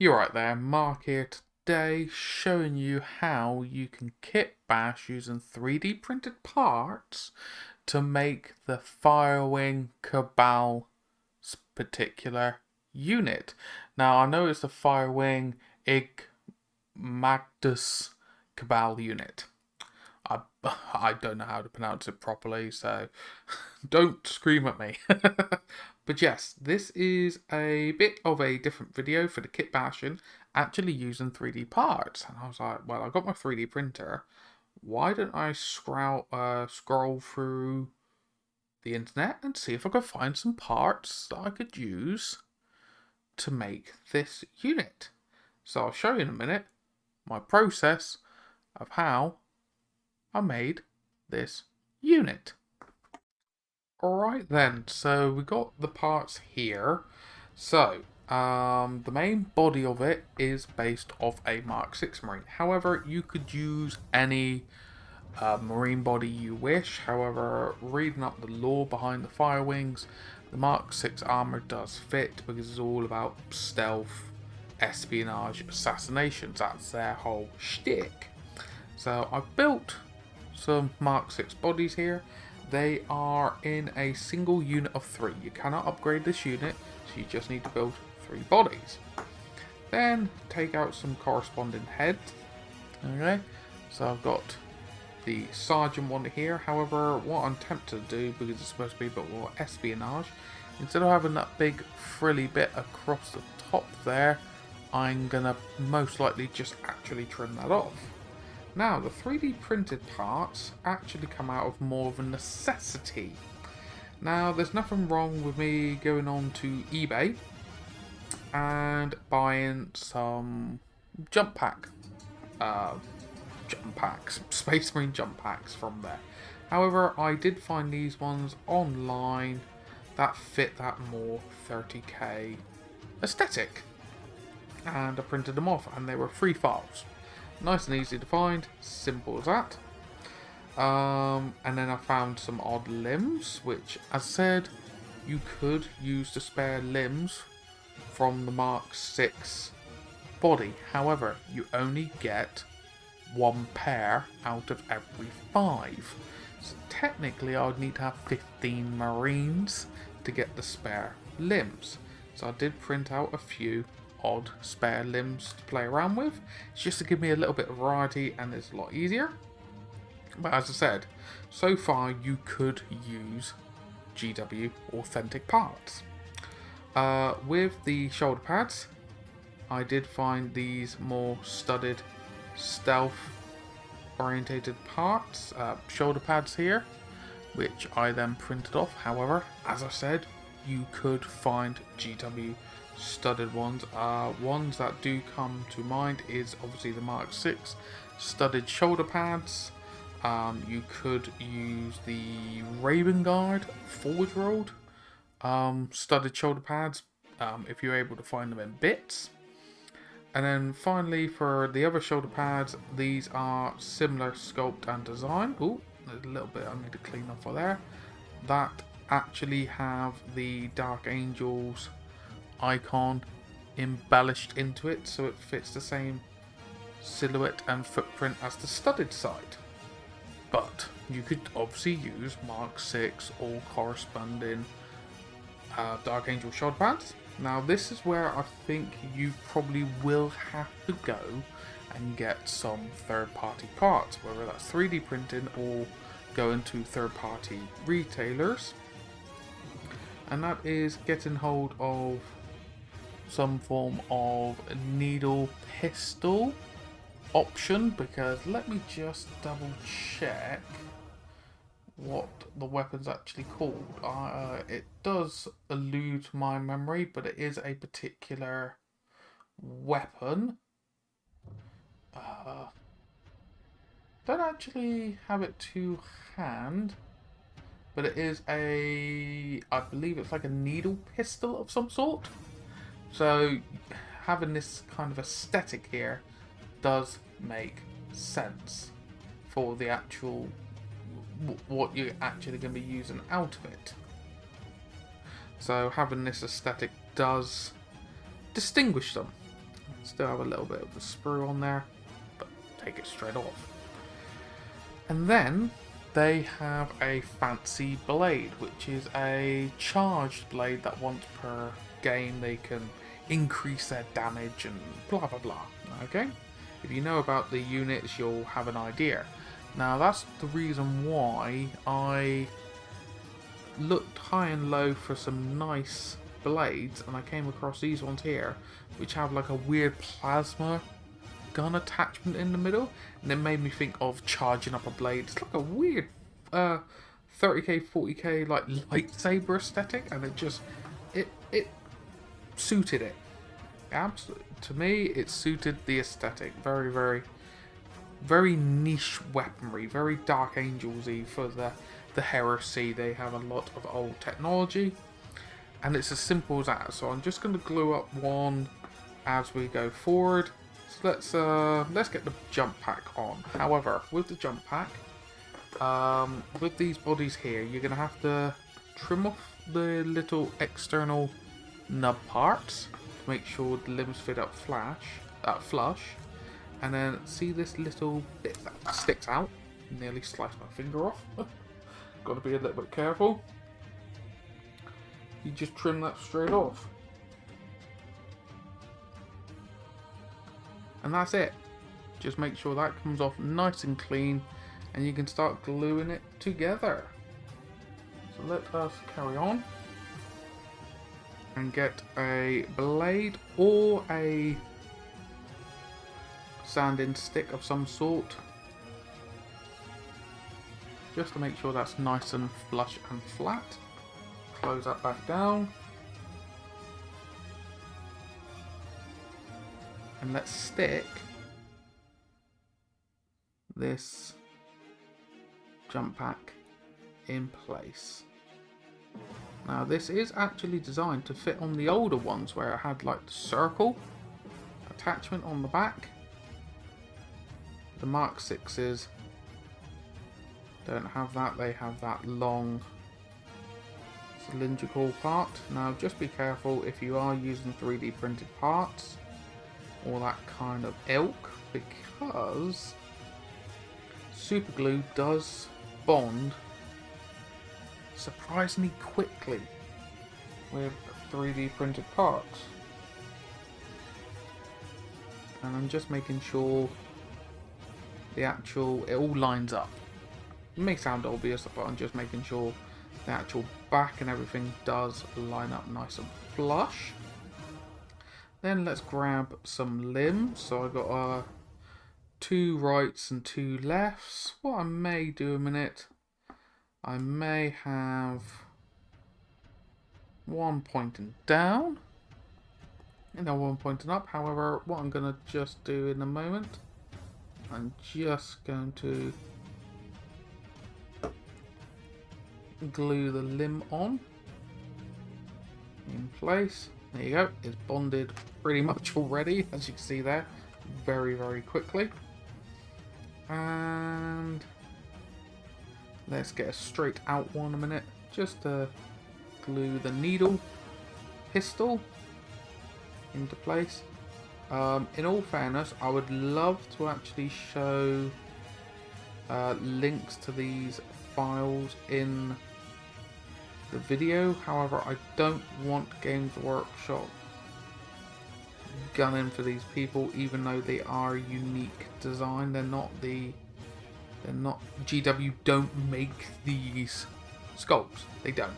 You're right there, Mark here today showing you how you can kit bash using 3D printed parts to make the Firewing Cabal particular unit. Now I know it's the Firewing Enigmatus Cabal unit. I don't know how to pronounce it properly, so don't scream at me. But yes, this is a bit of a different video for the kit bashing, actually using 3D parts. And I was like, well, I got my 3D printer. Why don't I scroll through the internet and see if I could find some parts that I could use to make this unit? So I'll show you in a minute my process of how I made this unit. Alright then, so we got the parts here. So, the main body of it is based off a Mark 6 Marine. However, you could use any Marine body you wish. However, reading up the lore behind the Firewings, the Mark 6 armor does fit because it's all about stealth, espionage, assassinations. That's their whole shtick. So I've built some Mark 6 bodies here. They are in a single unit of 3. You cannot upgrade this unit, so you just need to build 3 bodies. Then take out some corresponding heads. Okay, so I've got the Sergeant one here. However, what I'm tempted to do, because it's supposed to be a bit more espionage, instead of having that big frilly bit across the top there, I'm gonna most likely just actually trim that off. Now, the 3D printed parts actually come out of more of a necessity. Now, there's nothing wrong with me going on to eBay and buying some jump packs, Space Marine jump packs from there. However, I did find these ones online that fit that more 30k aesthetic. And I printed them off, and they were free files. Nice and easy to find, simple as that. And then I found some odd limbs, which, as I said, you could use the spare limbs from the Mark 6 body. However, you only get 1 pair out of every 5. So technically I would need to have 15 Marines to get the spare limbs. So I did print out a few odd spare limbs to play around with. It's just to give me a little bit of variety, and it's a lot easier. But as I said, so far you could use GW authentic parts. With the shoulder pads, I did find these more studded, stealth orientated parts, shoulder pads here, which I then printed off. However, as I said, you could find GW studded ones. Ones that do come to mind is obviously the Mark 6 studded shoulder pads. You could use the Raven Guard Forge Road studded shoulder pads if you're able to find them in bits. And then finally, for the other shoulder pads, these are similar sculpt and design. Oh, there's a little bit I need to clean up for there. That actually have the Dark Angels icon embellished into it, so it fits the same silhouette and footprint as the studded side. But you could obviously use Mark 6 or corresponding Dark Angel shoulder pads. Now this is where I think you probably will have to go and get some third-party parts, whether that's 3D printing or going to third-party retailers. And that is getting hold of some form of needle pistol option, because let me just double check what the weapon's actually called. It does elude my memory, but it is a particular weapon. Don't actually have it to hand, but it is I believe it's like a needle pistol of some sort. So having this kind of aesthetic here does make sense for the actual what you're actually going to be using out of it. So having this aesthetic does distinguish them. Still have a little bit of the sprue on there, but take it straight off. And then they have a fancy blade, which is a charged blade that once per game they can increase their damage and blah blah blah. Okay? If you know about the units, you'll have an idea. Now that's the reason why I looked high and low for some nice blades, and I came across these ones here, which have like a weird plasma gun attachment in the middle, and it made me think of charging up a blade. It's like a weird 30k, 40k like lightsaber aesthetic, and it suited it. Absolutely, to me, it suited the aesthetic. Very, very, very niche weaponry, very Dark Angels-y for the Heresy. They have a lot of old technology, and it's as simple as that. So I'm just going to glue up one as we go forward. So let's get the jump pack on. However, with the jump pack, with these bodies here, you're going to have to trim off the little external nub parts to make sure the limbs fit up flush. And then see this little bit that sticks out? Nearly sliced my finger off. Got to be a little bit careful. You just trim that straight off. And that's it. Just make sure that comes off nice and clean, and you can start gluing it together. So let us carry on and get a blade or a sanding stick of some sort, just to make sure that's nice and flush and flat. Close that back down, and let's stick this jump pack in place. Now this is actually designed to fit on the older ones where it had like the circle attachment on the back. The Mark 6s don't have that, they have that long cylindrical part. Now just be careful if you are using 3D printed parts or that kind of ilk, because super glue does bond surprisingly quickly with 3D printed parts. And I'm just making sure it all lines up. It may sound obvious, but I'm just making sure the actual back and everything does line up nice and flush. Then let's grab some limbs. So I've got 2 rights and 2 lefts. What I may do a minute, I may have one pointing down and then one pointing up. However, what I'm going to just do in a moment, I'm just going to glue the limb on in place. There you go, it's bonded pretty much already, as you can see there, very, very quickly. And let's get a straight out one a minute, just to glue the needle pistol into place. In all fairness, I would love to actually show links to these files in the video. However, I don't want Games Workshop gunning for these people, even though they are unique design. They're not GW don't make these sculpts. They don't.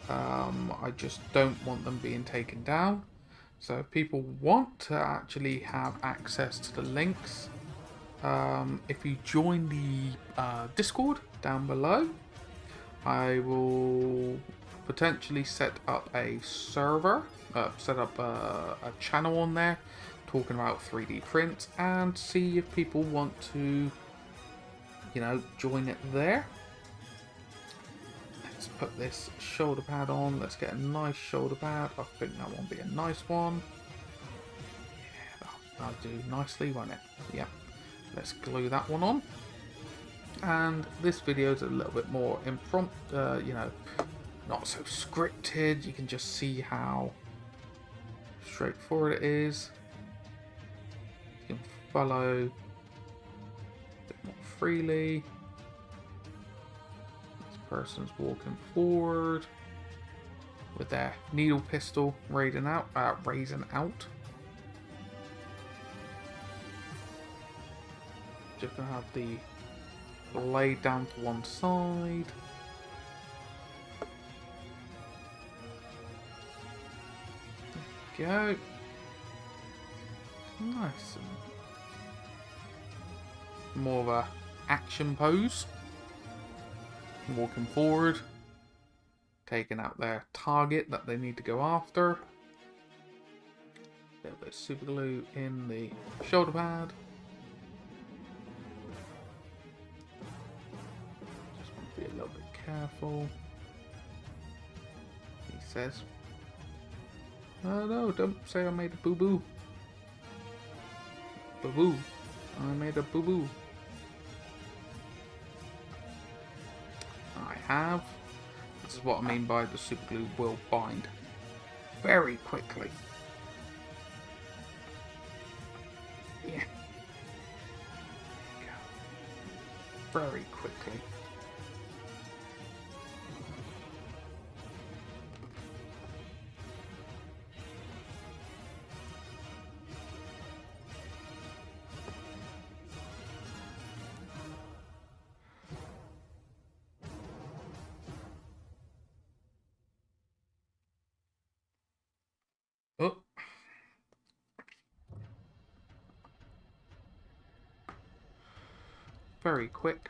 I just don't want them being taken down. So if people want to actually have access to the links, if you join the Discord down below, I will potentially set up a server, set up a channel on there talking about 3D prints, and see if people want to, join it there. Let's put this shoulder pad on. Let's get a nice shoulder pad. I think that won't be a nice one. Yeah, that'll do nicely, won't it? Yeah. Let's glue that one on. And this video is a little bit more impromptu, not so scripted. You can just see how straightforward it is. follow a bit more freely. This person's walking forward with their needle pistol raising out. Just gonna have the blade down to one side. Go. Nice. More of a action pose. Walking forward. Taking out their target that they need to go after. A little bit of super glue in the shoulder pad. Just want to be a little bit careful. He says. Oh no, don't say I made a boo-boo. Boo-boo. I made a boo-boo. I have. This is what I mean by the super glue will bind very quickly. Yeah. There you go. Very quickly. Oh. Very quick.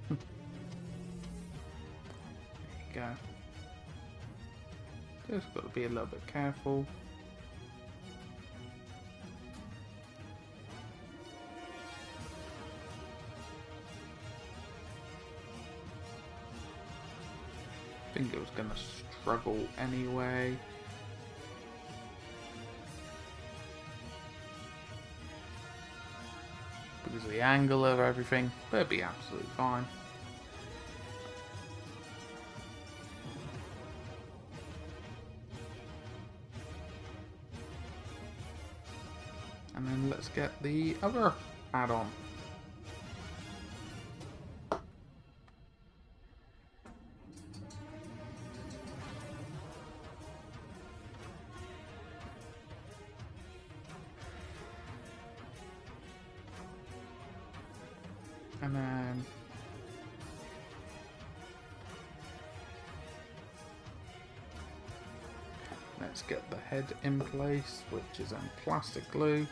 There you go. Just got to be a little bit careful. I think it was going to struggle anyway. Because of the angle of everything, but it'd be absolutely fine. And then let's get the other add-on. And then let's get the head in place, which is on plastic glue,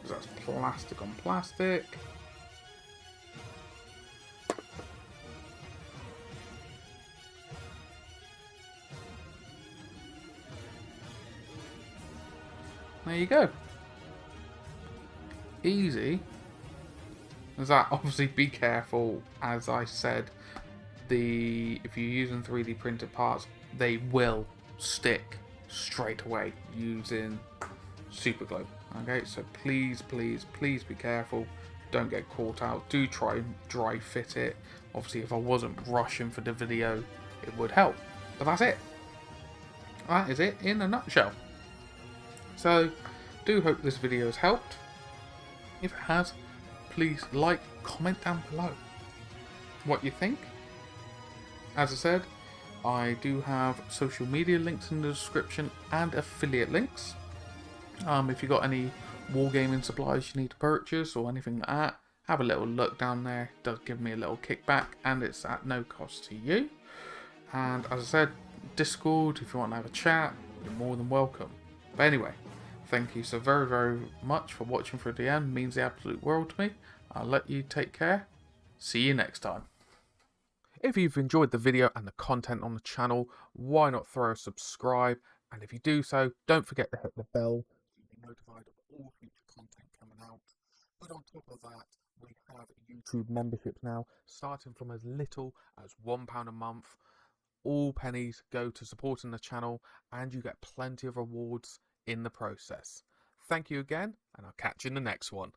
because that's plastic on plastic. There you go. Easy. As that, obviously be careful, as I said, if you're using 3D printed parts, they will stick straight away using super glue. Okay, so please be careful, don't get caught out. Do try and dry fit it. Obviously if I wasn't rushing for the video, it would help, but that's it. That is it in a nutshell. So do hope this video has helped. If it has, please like, comment down below what you think. As I said, I do have social media links in the description and affiliate links. If you've got any wargaming supplies you need to purchase or anything like that, have a little look down there. It does give me a little kickback and it's at no cost to you. And as I said, Discord, if you want to have a chat, you're more than welcome. But anyway, thank you so very much for watching through the end. It means the absolute world to me. I'll let you take care. See you next time. If you've enjoyed the video and the content on the channel, why not throw a subscribe? And if you do so, don't forget to hit the bell to be notified of all future content coming out. But on top of that, we have YouTube memberships now, starting from as little as £1 a month. All pennies go to supporting the channel, and you get plenty of rewards in the process. Thank you again, and I'll catch you in the next one.